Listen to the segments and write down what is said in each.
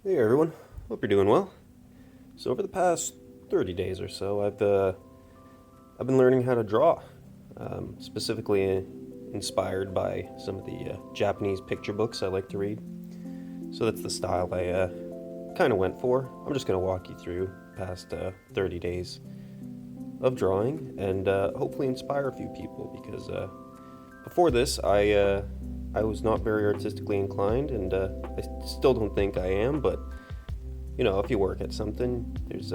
Hey everyone, hope you're doing well. So over the past 30 days or so, I've been learning how to draw, specifically inspired by some of the Japanese picture books I like to read. So that's the style I kind of went for. I'm just gonna walk you through the past 30 days of drawing and hopefully inspire a few people because before this I was not very artistically inclined and I still don't think I am, but you know, if you work at something, there's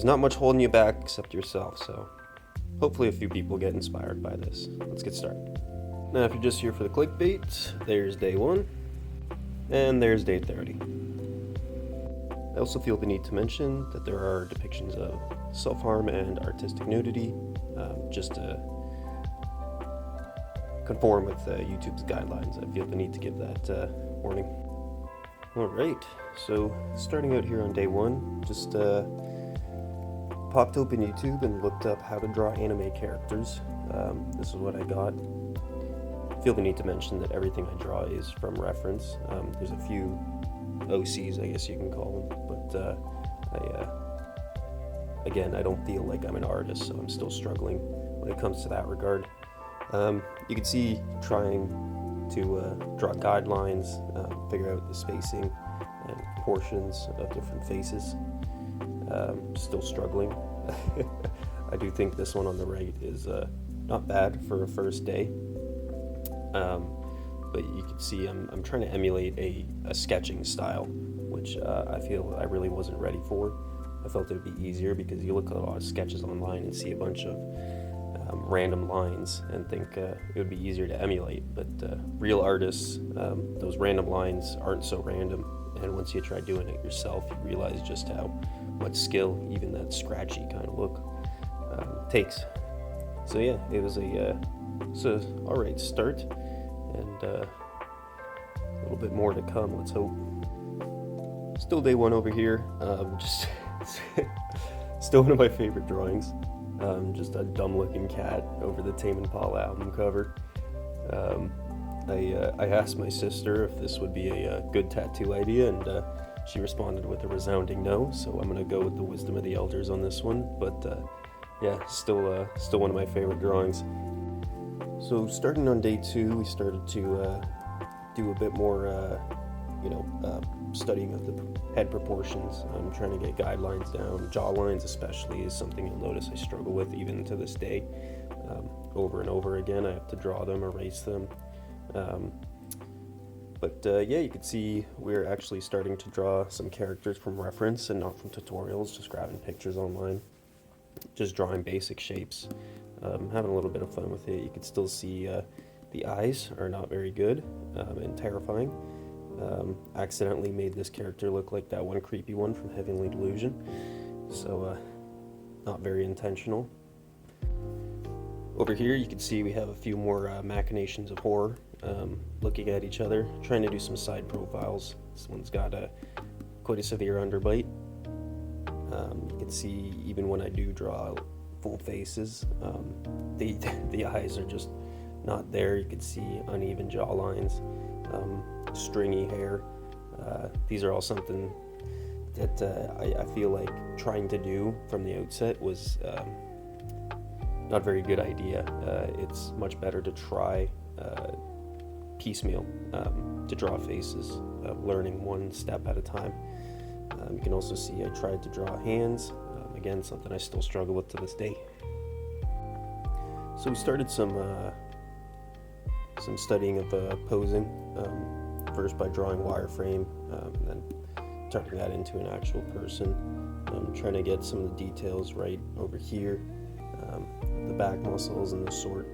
not much holding you back except yourself. So hopefully a few people get inspired by this. Let's get started. Now, if you're just here for the clickbait, there's day one, and there's day 30. I also feel the need to mention that there are depictions of self-harm and artistic nudity, just to conform with YouTube's guidelines. I feel the need to give that warning. Alright, so starting out here on day one, just popped open YouTube and looked up how to draw anime characters. This is what I got. I feel the need to mention that everything I draw is from reference. There's a few OCs, I guess you can call them, but again, I don't feel like I'm an artist, so I'm still struggling when it comes to that regard. You can see trying to draw guidelines, figure out the spacing and proportions of different faces. Still struggling. I do think this one on the right is not bad for a first day. But you can see I'm trying to emulate a sketching style, which I feel I really wasn't ready for. I felt it would be easier because you look at a lot of sketches online and see a bunch of random lines and think it would be easier to emulate. But real artists, those random lines aren't so random. And once you try doing it yourself, you realize just how much skill even that scratchy kind of look takes. So yeah, it was a alright start, and a little bit more to come, let's hope. Still day one over here, just still one of my favorite drawings. Just a dumb looking cat over the Tame Impala album cover. I asked my sister if this would be a good tattoo idea, and she responded with a resounding no, so I'm gonna go with the wisdom of the elders on this one. But yeah, still one of my favorite drawings. So starting on day two, we started to do a bit more, studying of the head proportions. I'm trying to get guidelines down. Jaw lines especially is something you'll notice I struggle with even to this day. Over and over again, I have to draw them, erase them. Yeah, you can see we're actually starting to draw some characters from reference and not from tutorials, just grabbing pictures online, just drawing basic shapes, having a little bit of fun with it. You can still see the eyes are not very good and terrifying. Accidentally made this character look like that one creepy one from Heavenly Delusion, so not very intentional. Over here you can see we have a few more machinations of horror, looking at each other, trying to do some side profiles. This one's got quite a severe underbite. You can see even when I do draw full faces, the eyes are just not there. You can see uneven jaw lines, stringy hair. These are all something that I feel like trying to do from the outset was not a very good idea. It's much better to try piecemeal to draw faces, learning one step at a time. You can also see I tried to draw hands, again something I still struggle with to this day. So we started some studying of posing, first by drawing wireframe, and then turning that into an actual person. I'm trying to get some of the details right over here, the back muscles and the sort,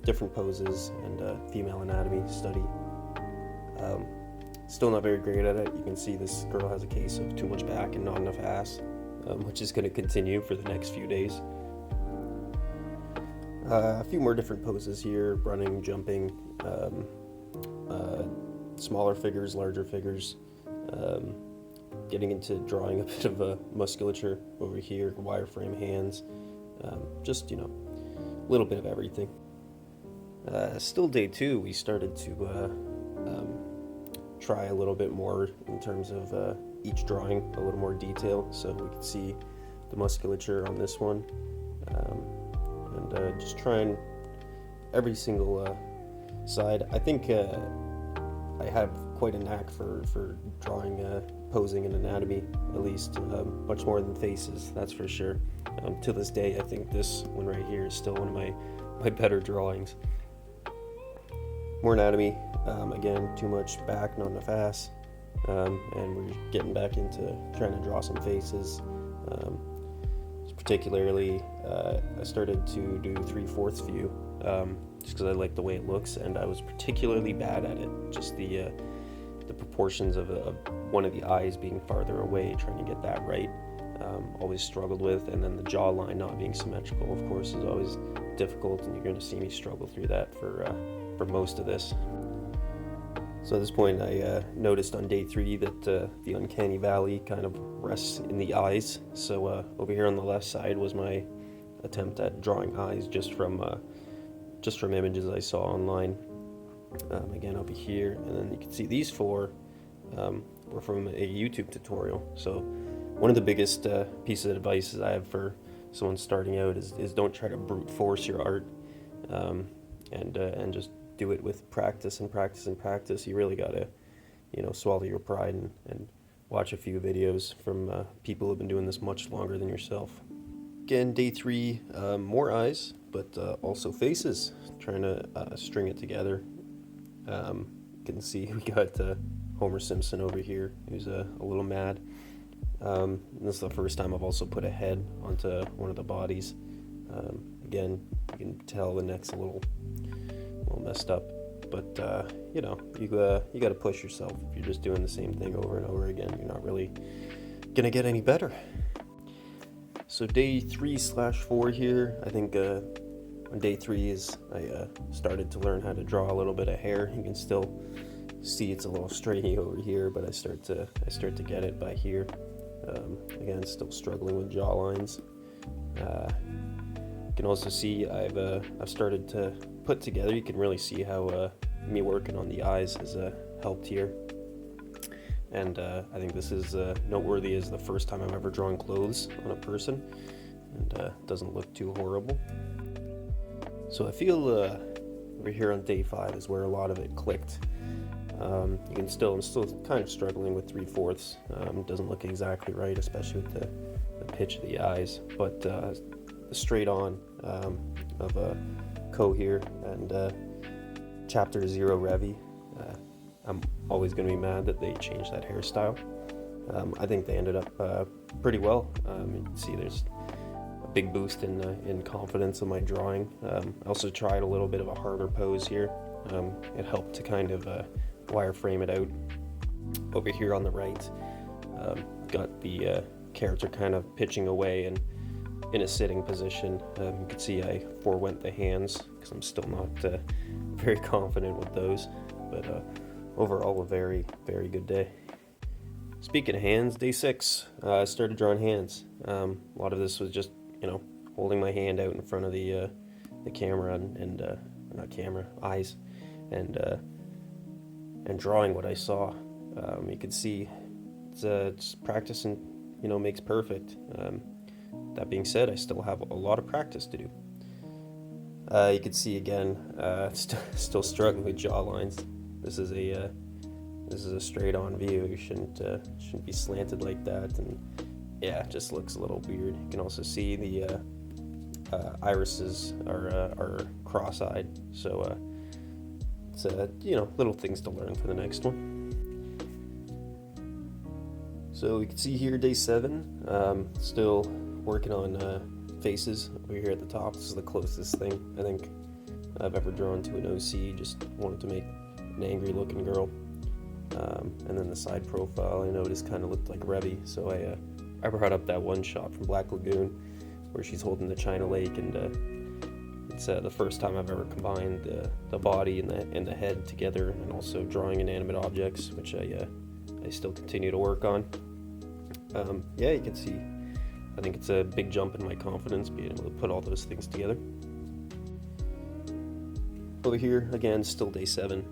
different poses, and female anatomy study. Still not very great at it. You can see this girl has a case of too much back and not enough ass, which is going to continue for the next few days. A few more different poses here, running, jumping, smaller figures, larger figures, getting into drawing a bit of musculature over here, wireframe hands, just, a little bit of everything. Still day two, we started to try a little bit more in terms of each drawing, a little more detail, so we can see the musculature on this one, and just trying every single side. I think I have quite a knack for drawing posing and anatomy, at least, much more than faces, that's for sure. To this day, I think this one right here is still one of my better drawings. More anatomy, again, too much back, not enough ass, and we're getting back into trying to draw some faces. Particularly, I started to do 3/4 view, just because I like the way it looks, and I was particularly bad at it, just the proportions of one of the eyes being farther away, trying to get that right. Always struggled with, and then the jawline not being symmetrical, of course, is always difficult, and you're going to see me struggle through that for most of this. So at this point, I noticed on day 3 that the uncanny valley kind of rests in the eyes. So over here on the left side was my attempt at drawing eyes just from images I saw online. Again, over here, and then you can see these 4 were from a YouTube tutorial. So one of the biggest pieces of advice I have for someone starting out is don't try to brute force your art, and just do it with practice and practice and practice. You really gotta, swallow your pride and watch a few videos from people who've been doing this much longer than yourself. Again, day 3, more eyes, but also faces. Trying to string it together. You can see we got Homer Simpson over here, who's a little mad. This is the first time I've also put a head onto one of the bodies. Again, you can tell the neck's a little messed up, but you got to push yourself. If you're just doing the same thing over and over again, you're not really gonna get any better. So day 3/4 here, I think on day 3 is I started to learn how to draw a little bit of hair. You can still see it's a little strainy over here, but I start to get it by here. Again, still struggling with jaw lines. You can also see I've started to put together. You can really see how me working on the eyes has helped here. And I think this is noteworthy as the first time I've ever drawn clothes on a person, and doesn't look too horrible. So I feel over here on day 5 is where a lot of it clicked. I'm still kind of struggling with 3/4. Doesn't look exactly right, especially with the pitch of the eyes, but the straight on of Ko here and chapter 0 Revi. I'm always going to be mad that they changed that hairstyle. I think they ended up pretty well. You can see there's a big boost in confidence in my drawing. I also tried a little bit of a harder pose here. It helped to kind of wireframe it out. Over here on the right, got the character kind of pitching away and in a sitting position. You can see I forewent the hands because I'm still not very confident with those, but overall a very, very good day. Speaking of hands, day 6, I started drawing hands. A lot of this was just, holding my hand out in front of the camera and not camera, eyes, and drawing what I saw. You can see it's practice and makes perfect. That being said, I still have a lot of practice to do. You can see again, still struggling with jaw lines. This is a straight-on view. You shouldn't be slanted like that, and yeah, it just looks a little weird. You can also see the irises are cross-eyed, so it's little things to learn for the next one. So you can see here day 7, still working on faces over here at the top. This is the closest thing I think I've ever drawn to an OC. Just wanted to make an angry looking girl. And then the side profile I noticed kind of looked like Revi, so I brought up that one shot from Black Lagoon where she's holding the China Lake, and it's the first time I've ever combined the body and the head together, and also drawing inanimate objects, which I still continue to work on. Yeah, you can see I think it's a big jump in my confidence being able to put all those things together. Over here, again, still day 7.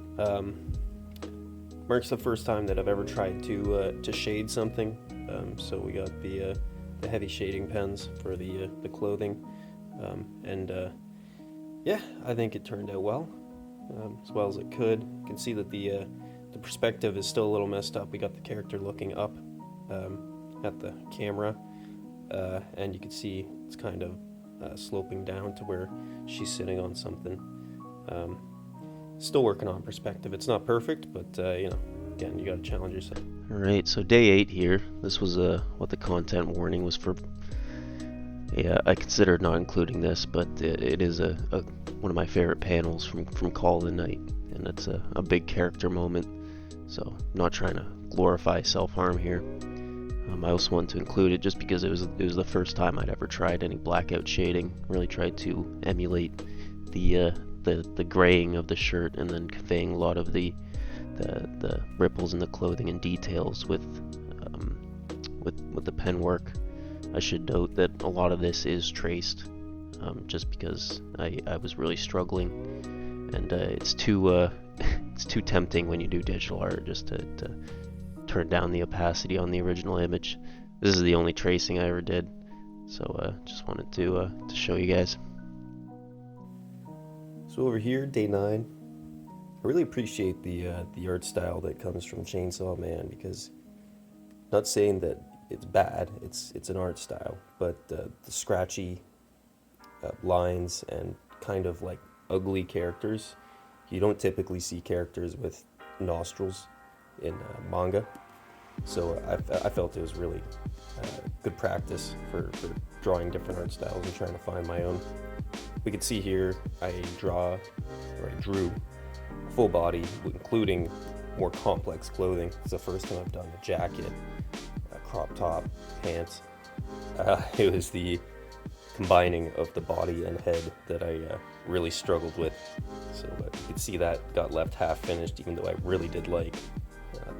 marks the first time that I've ever tried to shade something. So we got the heavy shading pens for the clothing, and yeah, I think it turned out as well as it could. You can see that the perspective is still a little messed up. We got the character looking up at the camera, and you can see it's kind of sloping down to where she's sitting on something. Still working on perspective. It's not perfect, but you know, again, you gotta challenge yourself. Alright, so day 8 here. This was what the content warning was for. Yeah, I considered not including this, but it is one of my favorite panels from Call of the Night, and it's a big character moment. So I'm not trying to glorify self-harm here. I also wanted to include it just because it was the first time I'd ever tried any blackout shading. Really tried to emulate the graying of the shirt and then conveying a lot of the ripples in the clothing and details with the pen work. I should note that a lot of this is traced, just because I was really struggling, and it's too tempting when you do digital art just to turn down the opacity on the original image. This is the only tracing I ever did, so just wanted to show you guys. So over here, day 9, I really appreciate the art style that comes from Chainsaw Man, because not saying that it's bad, it's an art style, but the scratchy lines and kind of like ugly characters, you don't typically see characters with nostrils in manga, so I felt it was really good practice for drawing different art styles and trying to find my own. We can see here I drew full body, including more complex clothing. It's the first time I've done a jacket, a crop top, pants. It was the combining of the body and head that I really struggled with. So you can see that got left half finished, even though I really did like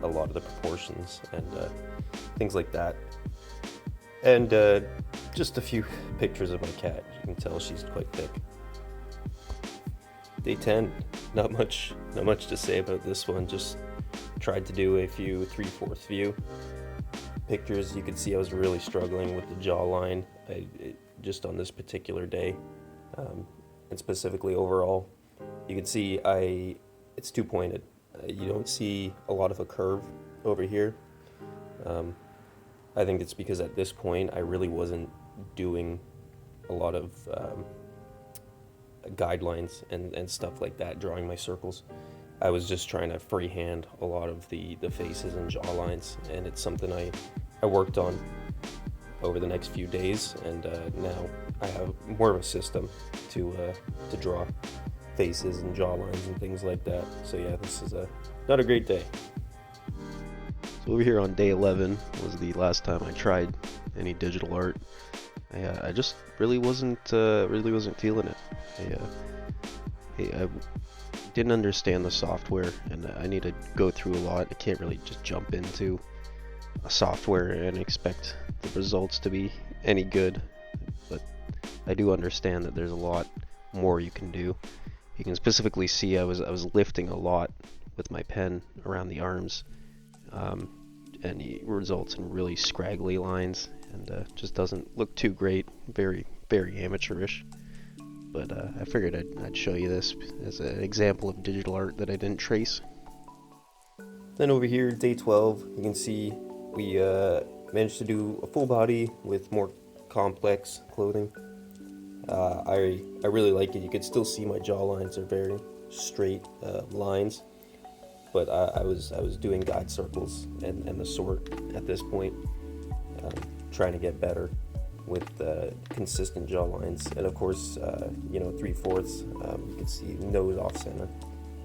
a lot of the proportions and things like that. And just a few pictures of my cat. You can tell she's quite thick. Day 10, not much to say about this one. Just tried to do a few 3/4 view pictures. You can see I was really struggling with the jawline just on this particular day, and specifically overall. You can see it's too pointed. You don't see a lot of a curve over here. I think it's because at this point I really wasn't doing a lot of guidelines and stuff like that, drawing my circles. I was just trying to freehand a lot of the faces and jaw lines, and it's something I worked on over the next few days, and now I have more of a system to draw faces and jaw lines and things like that. So yeah, this is not a great day. So over here on day 11 was the last time I tried any digital art. I just really wasn't feeling it. I didn't understand the software, and I need to go through a lot. I can't really just jump into a software and expect the results to be any good, but I do understand that there's a lot more you can do. You can specifically see I was lifting a lot with my pen around the arms, and it results in really scraggly lines, and just doesn't look too great. Very, very amateurish. But I figured I'd show you this as an example of digital art that I didn't trace. Then over here, day 12, you can see we managed to do a full body with more complex clothing. I really like it. You can still see my jaw lines are very straight lines, but I was doing guide circles and the sort at this point, trying to get better with consistent jaw lines, and of course 3/4. You can see nose off center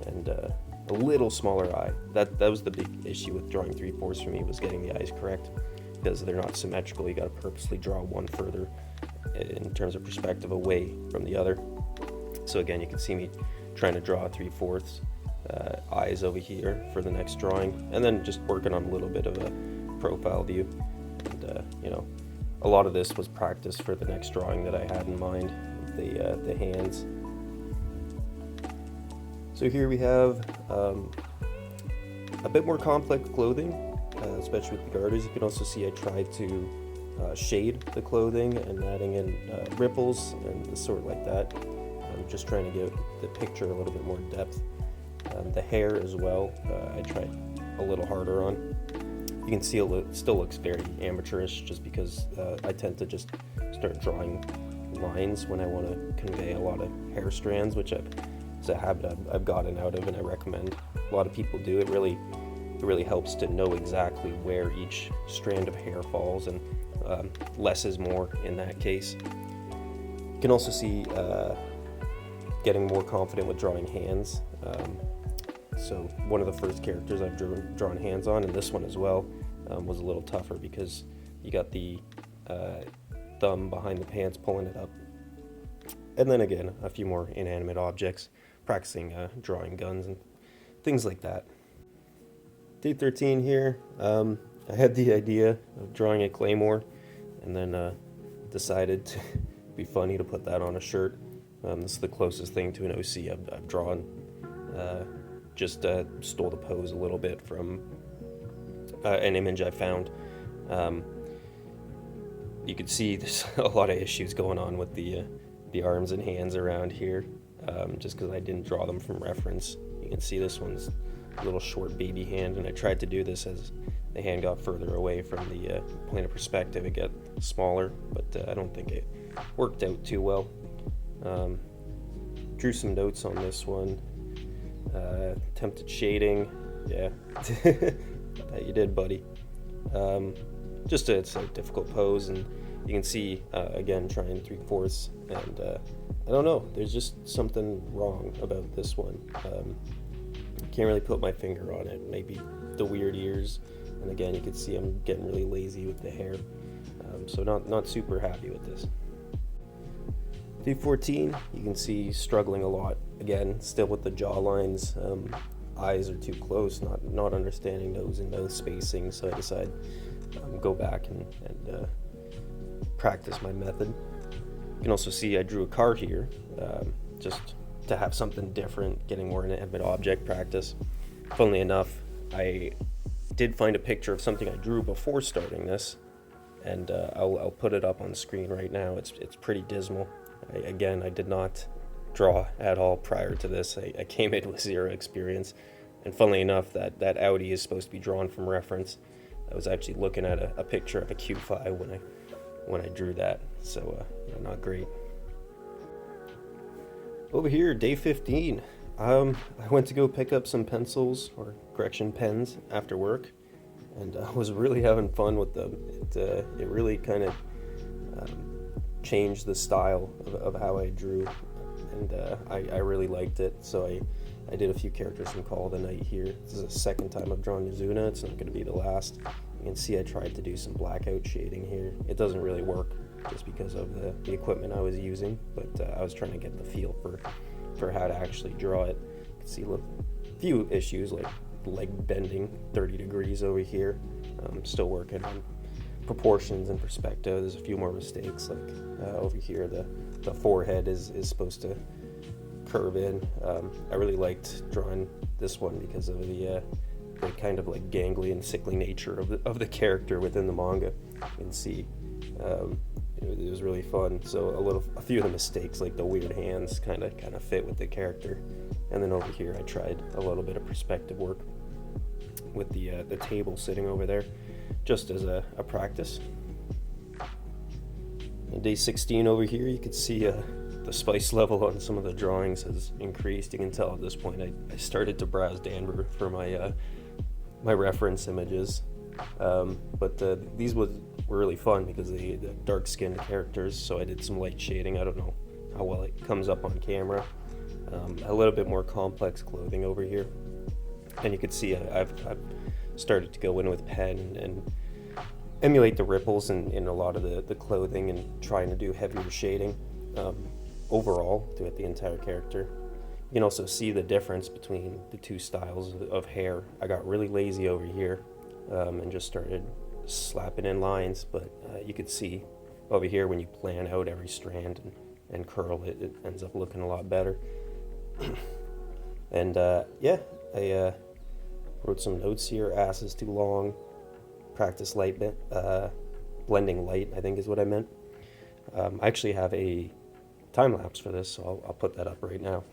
and a little smaller eye. That was the big issue with drawing 3/4 for me, was getting the eyes correct, because they're not symmetrical. You got to purposely draw one further in terms of perspective away from the other. So again, you can see me trying to draw 3/4 eyes over here for the next drawing, and then just working on a little bit of a profile view. And a lot of this was practice for the next drawing that I had in mind, the hands. So here we have a bit more complex clothing, especially with the garters. You can also see I tried to shade the clothing and adding in ripples and the sort like that. I'm just trying to give the picture a little bit more depth. The hair as well, I tried a little harder on. You can see it still looks very amateurish just because I tend to just start drawing lines when I want to convey a lot of hair strands, which is a habit I've gotten out of and I recommend a lot of people do. It really helps to know exactly where each strand of hair falls, and less is more in that case. You can also see getting more confident with drawing hands. So one of the first characters I've drawn hands on, and this one as well, was a little tougher because you got the thumb behind the pants pulling it up. And then again, a few more inanimate objects, practicing drawing guns and things like that. Day 13 here, I had the idea of drawing a claymore, and then decided to be funny to put that on a shirt. This is the closest thing to an OC I've drawn. Just stole the pose a little bit from an image I found. You can see there's a lot of issues going on with the arms and hands around here, just because I didn't draw them from reference. You can see this one's a little short baby hand, and I tried to do this as the hand got further away from the plane of perspective. It got smaller, but I don't think it worked out too well. Drew some notes on this one. Attempted shading, yeah, that you did, buddy. It's a difficult pose, and you can see again trying 3/4, and I don't know. There's just something wrong about this one. Can't really put my finger on it. Maybe the weird ears, and again you can see I'm getting really lazy with the hair. So not super happy with this. Day 14, you can see struggling a lot. Again, still with the jaw lines. Eyes are too close, not understanding nose and mouth spacing, so I decided go back and practice my method. You can also see I drew a car here, just to have something different, getting more inanimate object practice. Funnily enough, I did find a picture of something I drew before starting this, and I'll put it up on screen right now. It's pretty dismal. I did not draw at all prior to this. I came in with zero experience, and funnily enough, that Audi is supposed to be drawn from reference. I was actually looking at a picture of a Q5 when I drew that, so not great. Over here, day 15. I went to go pick up some pencils, or correction, pens, after work, and I was really having fun with them. It really kind of changed the style of how I drew, and I really liked it. So I did a few characters from Call of the Night here. This is the second time I've drawn Mizuna. It's not going to be the last. You can see I tried to do some blackout shading here. It doesn't really work just because of the equipment I was using, but I was trying to get the feel for how to actually draw it. You can see a few issues like leg bending 30 degrees over here. I'm still working on proportions and perspective. There's a few more mistakes, like over here the forehead is supposed to curve in. I really liked drawing this one because of the kind of like gangly and sickly nature of the character within the manga. You can see it was really fun. So a few of the mistakes, like the weird hands, kind of fit with the character. And then over here I tried a little bit of perspective work with the table sitting over there, just as a practice. On day 16 over here, you can see the spice level on some of the drawings has increased. You can tell at this point I started to browse Danver for my my reference images, but these were really fun because the dark-skinned characters, so I did some light shading. I don't know how well it comes up on camera. A little bit more complex clothing over here, and you can see I've started to go in with pen and emulate the ripples in a lot of the clothing and trying to do heavier shading overall throughout the entire character. You can also see the difference between the two styles of hair. I got really lazy over here and just started slapping in lines, but you could see over here when you plan out every strand and curl it ends up looking a lot better. And I Wrote some notes here. Ass is too long. Practice blending light, I think is what I meant. I actually have a time lapse for this, so I'll put that up right now.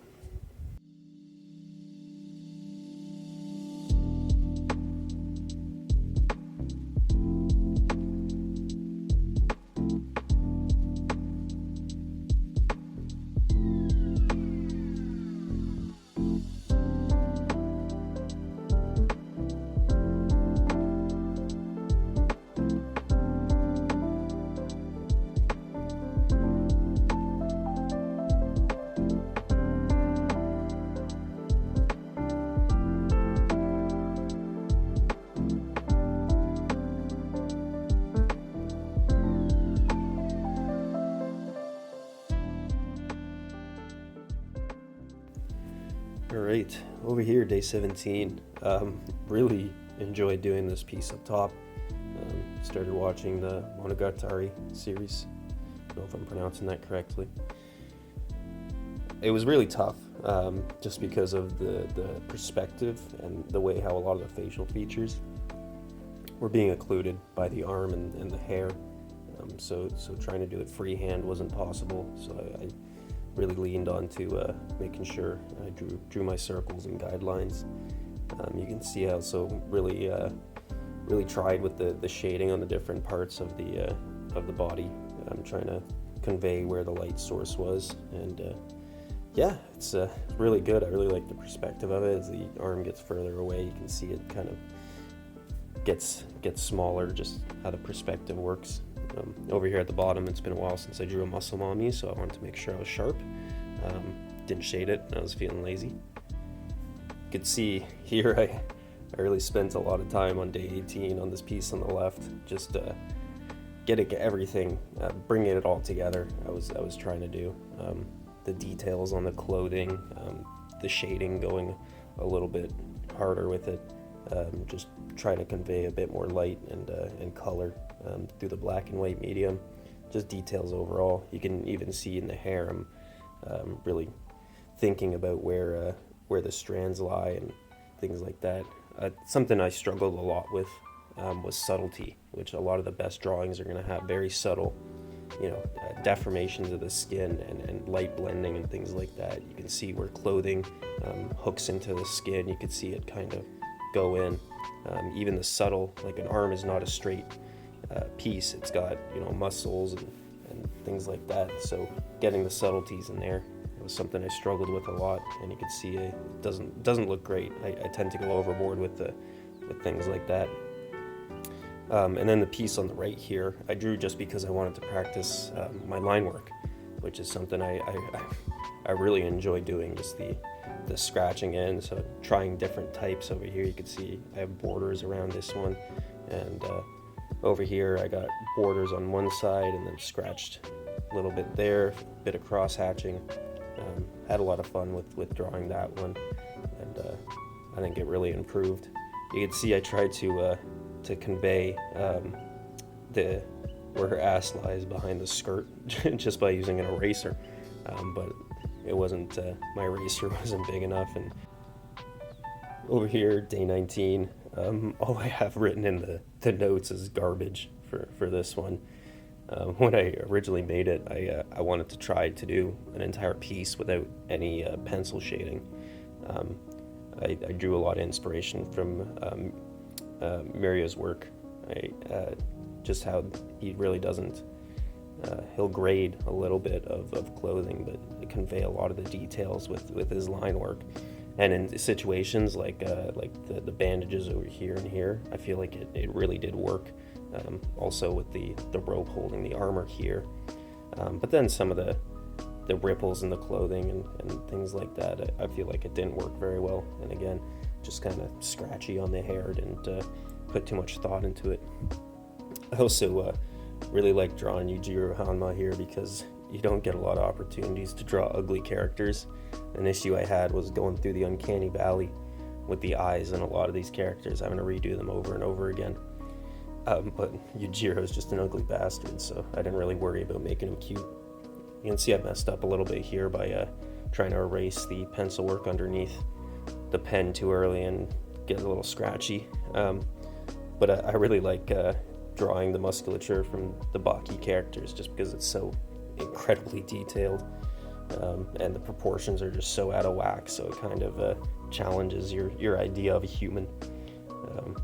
All right, over here, day 17. Really enjoyed doing this piece up top. Started watching the Monogatari series. I don't know if I'm pronouncing that correctly. It was really tough, just because of the perspective and the way how a lot of the facial features were being occluded by the arm and the hair. So trying to do it freehand wasn't possible. So I really leaned on to making sure I drew my circles and guidelines. You can see I also really tried with the shading on the different parts of the body. I'm trying to convey where the light source was, and yeah, it's really good. I really like the perspective of it. As the arm gets further away, you can see it kind of gets smaller, just how the perspective works. Over here at the bottom, it's been a while since I drew a muscle mommy, so I wanted to make sure I was sharp. Didn't shade it, I was feeling lazy. You could see here I really spent a lot of time on day 18 on this piece on the left, just getting everything, bringing it all together. I was trying to do the details on the clothing, the shading, going a little bit harder with it, just trying to convey a bit more light and color through the black and white medium, just details overall. You can even see in the hair I'm really thinking about where the strands lie and things like that. Something I struggled a lot with was subtlety, which a lot of the best drawings are going to have very subtle, deformations of the skin and light blending and things like that. You can see where clothing hooks into the skin. You can see it kind of go in. Even the subtle, like an arm is not a straight piece. It's got muscles and things like that. So getting the subtleties in there was something I struggled with a lot, and you can see it doesn't look great. I tend to go overboard with things like that. And then the piece on the right here, I drew just because I wanted to practice my line work, which is something I really enjoy doing, just the scratching in. So trying different types. Over here you can see I have borders around this one, and over here I got borders on one side and then scratched a little bit there, a bit of cross hatching. Had a lot of fun with drawing that one, and I think it really improved. You can see I tried to convey where her ass lies behind the skirt just by using an eraser, but it wasn't, my eraser wasn't big enough. And over here, day 19, all I have written in the notes is garbage for this one. When I originally made it, I wanted to try to do an entire piece without any pencil shading. I drew a lot of inspiration from Mirio's work. Just how he really doesn't, he'll grade a little bit of clothing, but convey a lot of the details with his line work. And in situations like the bandages over here and here, I feel like it really did work. Also with the rope holding the armor here. But then some of the ripples in the clothing and things like that, I feel like it didn't work very well. And again, just kind of scratchy on the hair, didn't put too much thought into it. I also really like drawing Yujiro Hanma here because you don't get a lot of opportunities to draw ugly characters. An issue I had was going through the uncanny valley with the eyes in a lot of these characters, having to redo them over and over again. But Yujiro is just an ugly bastard, so I didn't really worry about making him cute. You can see I messed up a little bit here by trying to erase the pencil work underneath the pen too early and gets a little scratchy. But I really like drawing the musculature from the Baki characters just because it's so incredibly detailed, and the proportions are just so out of whack, so it kind of challenges your idea of a human.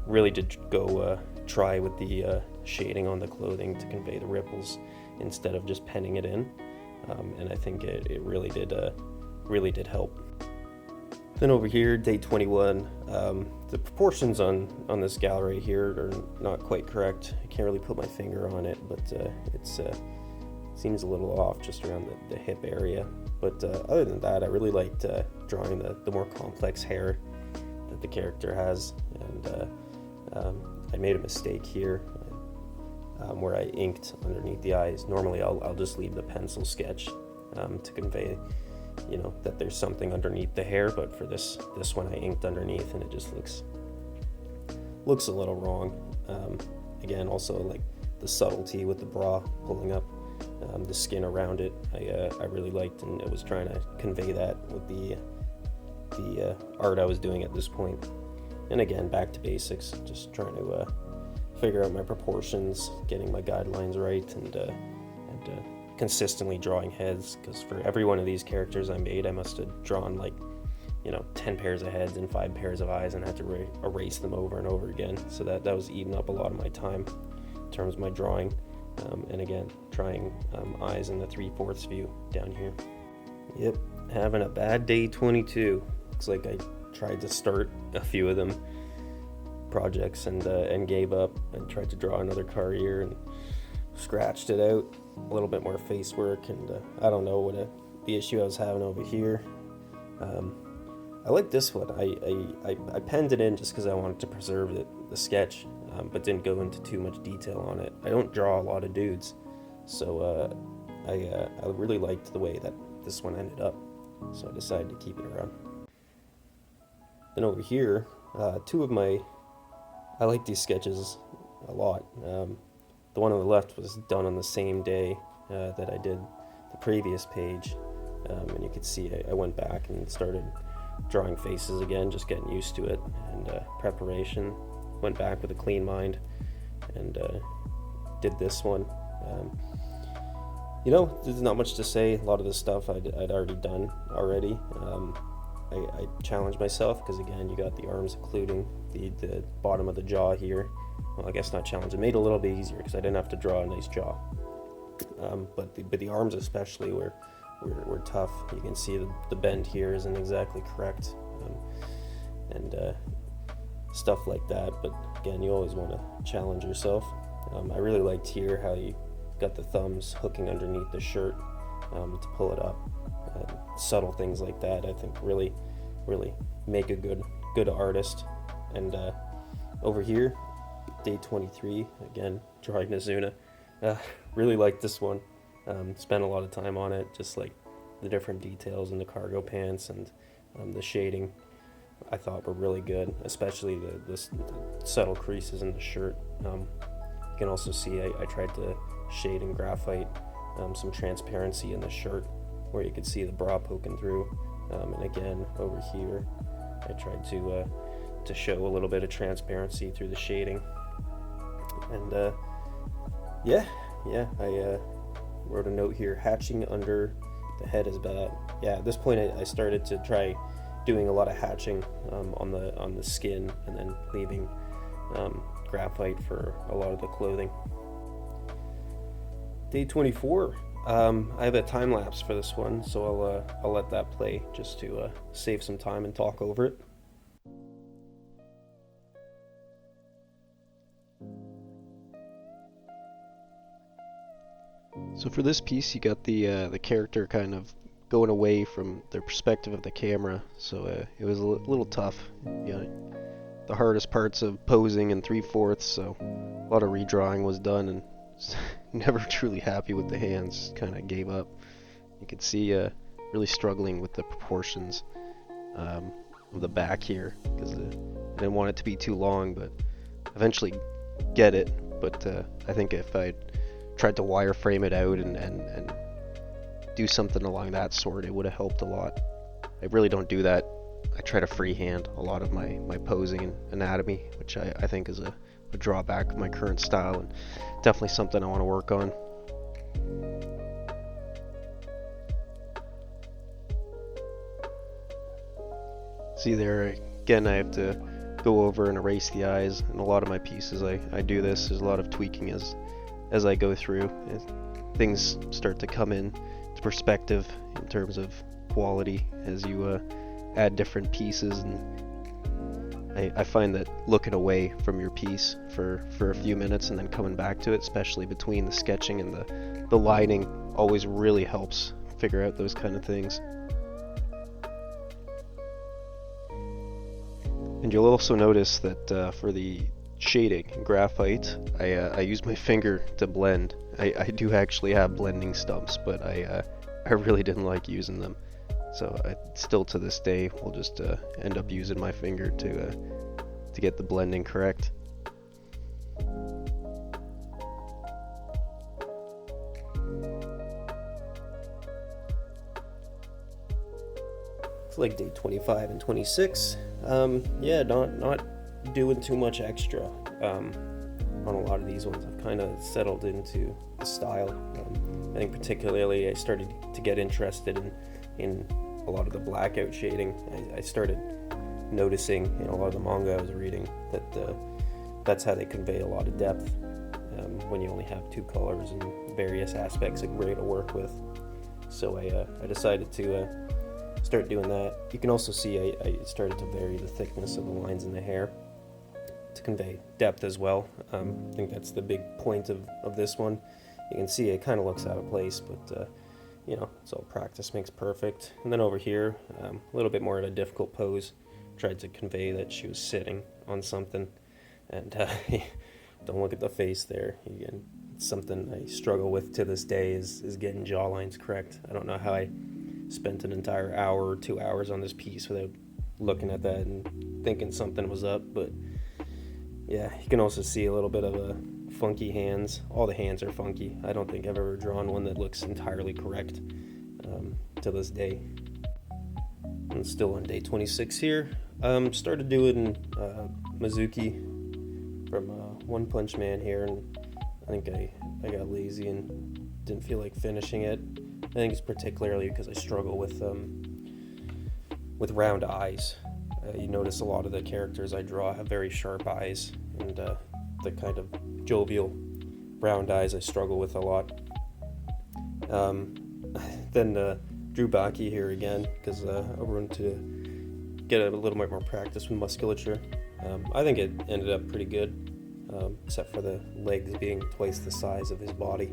Really did go try with the shading on the clothing to convey the ripples instead of just penning it in, and I think it really did help. Then over here, day 21, the proportions on this gallery here are not quite correct. I can't really put my finger on it, but it seems a little off just around the hip area. But other than that, I really liked drawing the more complex hair that the character has, and I made a mistake here where I inked underneath the eyes. Normally I'll just leave the pencil sketch to convey, that there's something underneath the hair, but for this one I inked underneath, and it just looks a little wrong. Again, also like the subtlety with the bra pulling up the skin around it, I really liked, and it was trying to convey that with the art I was doing at this point. And again, back to basics, just trying to figure out my proportions, getting my guidelines right, and consistently drawing heads, because for every one of these characters I made, I must have drawn 10 pairs of heads and 5 pairs of eyes, and had to erase them over and over again. So that was eating up a lot of my time in terms of my drawing. And again, trying eyes in the 3/4 view down here. Yep, having a bad day 22. Looks like I tried to start a few of them projects and gave up, and tried to draw another car here and scratched it out. A little bit more face work, and I don't know what the issue I was having over here. I like this one. I penned it in just because I wanted to preserve the sketch, but didn't go into too much detail on it. I don't draw a lot of dudes, so I really liked the way that this one ended up, so I decided to keep it around. Then over here, I like these sketches a lot. The one on the left was done on the same day that I did the previous page, and you could see I went back and started drawing faces again, just getting used to it, and preparation. Went back with a clean mind and did this one. There's not much to say. A lot of this stuff I'd already done already. I challenged myself because, again, you got the arms, including the bottom of the jaw here. Well, I guess not challenge. It made it a little bit easier because I didn't have to draw a nice jaw. But the arms especially were tough. You can see the bend here isn't exactly correct, and stuff like that. But again, you always want to challenge yourself. I really liked here how you got the thumbs hooking underneath the shirt to pull it up. Subtle things like that, I think, really make a good artist. And over here, day 23, again, drawing Nazuna. Really liked this one. Spent a lot of time on it, just like the different details in the cargo pants and the shading I thought were really good, especially the subtle creases in the shirt. You can also see I tried to shade in graphite some transparency in the shirt where you could see the bra poking through, and again over here I tried to show a little bit of transparency through the shading. And I wrote a note here: hatching under the head is bad. Yeah, at this point I started to try doing a lot of hatching on the skin, and then leaving graphite for a lot of the clothing. Day 24. I have a time lapse for this one, so I'll let that play just to save some time and talk over it. So for this piece, you got the character kind of going away from their perspective of the camera, so it was a little tough. The hardest parts of posing in 3/4, so a lot of redrawing was done, and never truly happy with the hands. Kind of gave up. You could see really struggling with the proportions of the back here, because I didn't want it to be too long, but eventually get it. But I think if I tried to wireframe it out and do something along that sort, it would have helped a lot. I really don't do that I try to freehand a lot of my posing and anatomy, which I think is a drawback of my current style, and definitely something I want to work on. See there, again, I have to go over and erase the eyes. In a lot of my pieces, I do this. There's a lot of tweaking as I go through. Things start to come in to perspective in terms of quality as you add different pieces, and I find that looking away from your piece for a few minutes and then coming back to it, especially between the sketching and the lining, always really helps figure out those kind of things. And you'll also notice that for the shading in graphite, I use my finger to blend. I do actually have blending stumps, but I really didn't like using them. So I still to this day will just end up using my finger to get the blending correct. It's like day 25 and 26. Yeah, not doing too much extra on a lot of these ones. I've kind of settled into the style. I think particularly I started to get interested in a lot of the blackout shading. I started noticing in a lot of the manga I was reading that that's how they convey a lot of depth when you only have two colors and various aspects of gray to work with. So I decided to start doing that. You can also see I started to vary the thickness of the lines in the hair to convey depth as well. I think that's the big point of this one. You can see it kind of looks out of place, but you know, it's all practice makes perfect. And then over here, a little bit more in a difficult pose, tried to convey that she was sitting on something. And don't look at the face there. Again, it's something I struggle with to this day is getting jawlines correct. I don't know how I spent an entire hour or 2 hours on this piece without looking at that and thinking something was up. But yeah, you can also see a little bit of a funky hands. All the hands are funky. I don't think I've ever drawn one that looks entirely correct to this day. And still on day 26 here. Started doing Mizuki from One Punch Man here, and I think I got lazy and didn't feel like finishing it. I think it's particularly because I struggle with round eyes. You notice a lot of the characters I draw have very sharp eyes, and the kind of jovial round eyes I struggle with a lot. Then drew Baki here again because I wanted to get a little bit more practice with musculature. I think it ended up pretty good, except for the legs being twice the size of his body.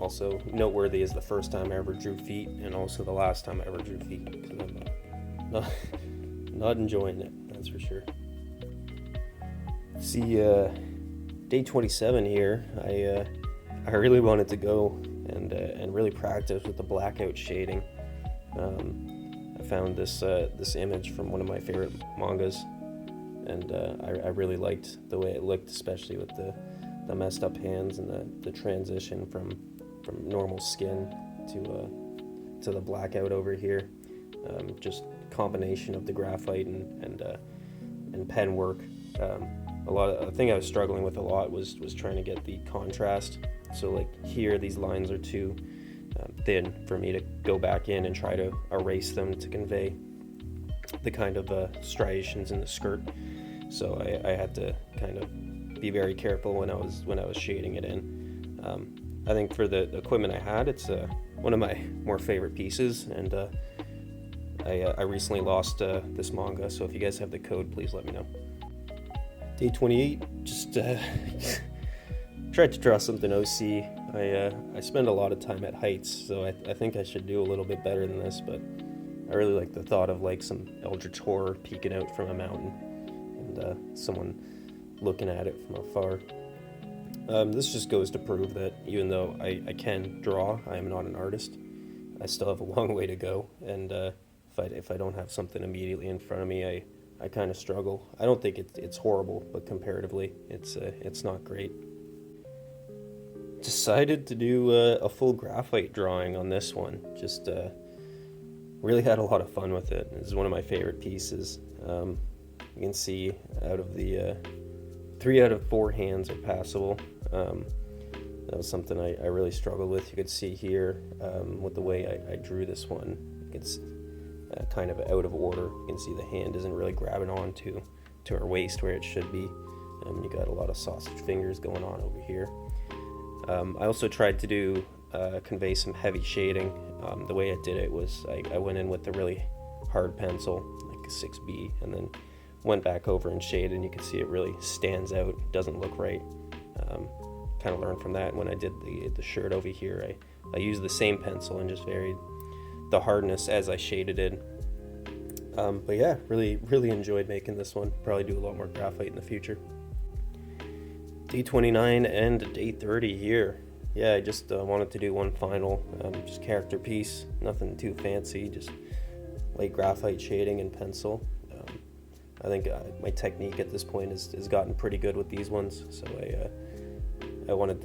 Also noteworthy is the first time I ever drew feet, and also the last time I ever drew feet, because I'm not enjoying it, that's for sure. See, day 27 here, I really wanted to go and really practice with the blackout shading. I found this image from one of my favorite mangas, and I really liked the way it looked, especially with the messed up hands and the transition from normal skin to the blackout over here. Just combination of the graphite and pen work. The thing I was struggling with a lot was trying to get the contrast. So like here, these lines are too thin for me to go back in and try to erase them to convey the kind of striations in the skirt. So I had to kind of be very careful when I was shading it in. I think for the equipment I had, it's one of my more favorite pieces, and I recently lost this manga, so if you guys have the code, please let me know. Day 28, just tried to draw something OC. I spend a lot of time at heights, so I think I should do a little bit better than this, but I really like the thought of like some eldritch horror peeking out from a mountain and someone looking at it from afar. This just goes to prove that even though I can draw, I am not an artist. I still have a long way to go, and if I don't have something immediately in front of me, I kind of struggle. I don't think it's horrible, but comparatively, it's not great. Decided to do a full graphite drawing on this one. Just really had a lot of fun with it. This is one of my favorite pieces. You can see out of the 3 out of 4 hands are passable. That was something I really struggled with. You could see here with the way I drew this one, it's kind of out of order. You can see the hand isn't really grabbing onto her waist where it should be. You got a lot of sausage fingers going on over here. I also tried to convey some heavy shading. The way I did it was I went in with a really hard pencil, like a 6B, and then went back over and shaded, and you can see it really stands out, doesn't look right. Kind of learned from that when I did the shirt over here. I used the same pencil and just varied the hardness as I shaded it. But yeah, really enjoyed making this one. Probably do a lot more graphite in the future. Day 29 and day 30 here. Yeah, I just wanted to do one final just character piece, nothing too fancy, just light graphite shading and pencil. I think my technique at this point has gotten pretty good with these ones, so I wanted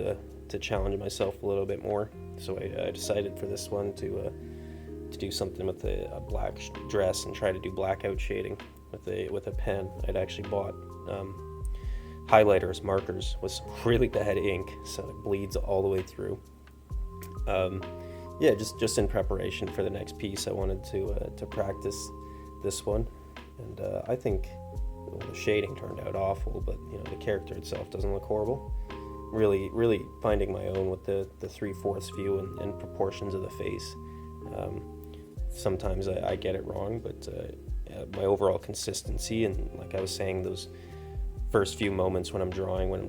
to challenge myself a little bit more. So I decided for this one to do something with a black dress and try to do blackout shading with a pen. I'd actually bought highlighters, markers with really bad ink, so it bleeds all the way through. Yeah, just in preparation for the next piece, I wanted to practice this one, and I think the shading turned out awful, but the character itself doesn't look horrible. Really finding my own with the 3/4 view and proportions of the face. Sometimes I get it wrong, but my overall consistency, and like I was saying, those first few moments when I'm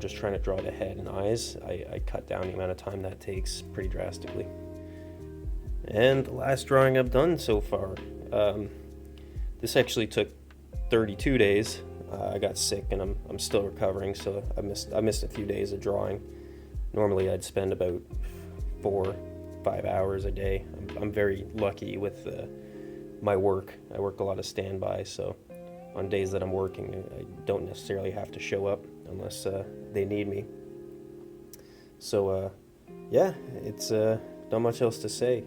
just trying to draw the head and eyes, I cut down the amount of time that takes pretty drastically. And the last drawing I've done so far, this actually took 32 days. I got sick and I'm still recovering, so I missed a few days of drawing. Normally I'd spend about 4-5 hours a day. I'm very lucky with my work. I work a lot of standby, so on days that I'm working, I don't necessarily have to show up unless they need me. So yeah, it's not much else to say.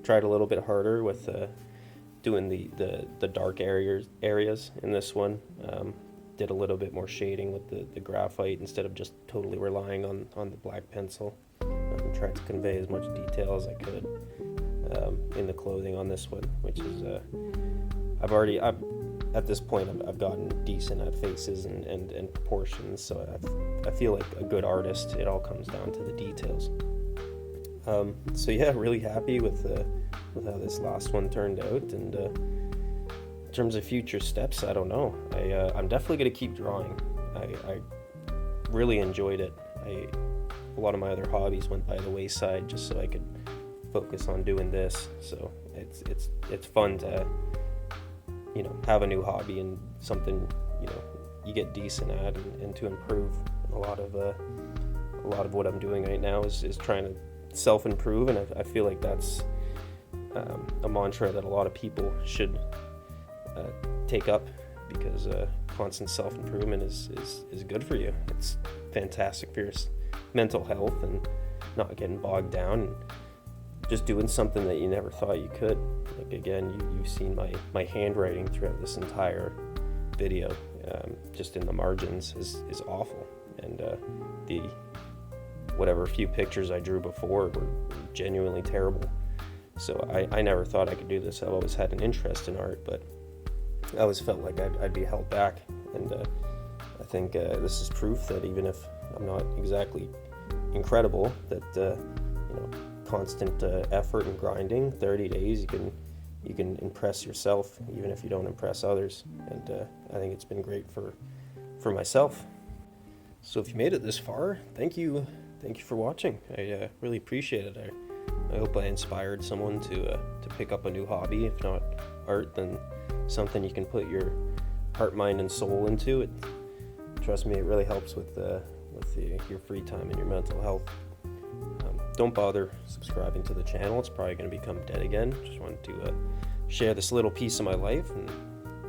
Tried a little bit harder with doing the dark areas in this one. Did a little bit more shading with the graphite instead of just totally relying on the black pencil. Tried to convey as much detail as I could in the clothing on this one, which is at this point I've gotten decent at faces and proportions, so I feel like a good artist. It all comes down to the details. So yeah, really happy with how this last one turned out, and in terms of future steps, I don't know. I'm definitely going to keep drawing. I really enjoyed it. A lot of my other hobbies went by the wayside just so I could focus on doing this. So it's fun to have a new hobby and something you get decent at, and to improve. A lot of what I'm doing right now is trying to self-improve, and I feel like that's a mantra that a lot of people should take up, because constant self-improvement is good for you. It's fantastic for your mental health and not getting bogged down and just doing something that you never thought you could. Like, again, you've seen my handwriting throughout this entire video, just in the margins is awful, and the whatever few pictures I drew before were genuinely terrible. So I never thought I could do this. I've always had an interest in art, but I always felt like I'd be held back, and I think this is proof that even if I'm not exactly incredible, that constant effort and grinding, 30 days, you can impress yourself even if you don't impress others, and I think it's been great for myself. So if you made it this far, thank you for watching. I really appreciate it. I hope I inspired someone to pick up a new hobby. If not art, then something you can put your heart, mind, and soul into. Trust me, it really helps with your free time and your mental health. Don't bother subscribing to the channel. It's probably going to become dead again. Just wanted to share this little piece of my life and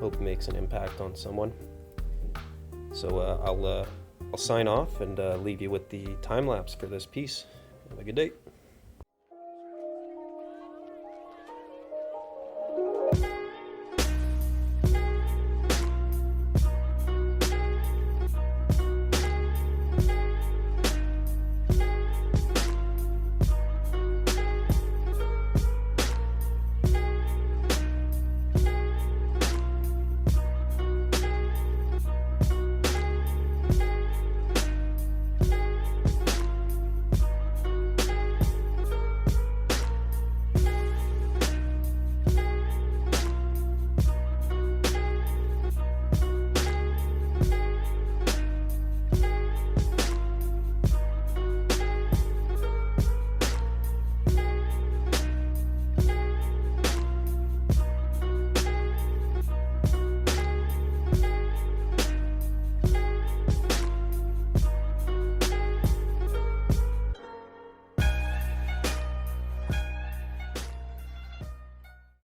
hope it makes an impact on someone. So I'll sign off and leave you with the time lapse for this piece. Have a good day.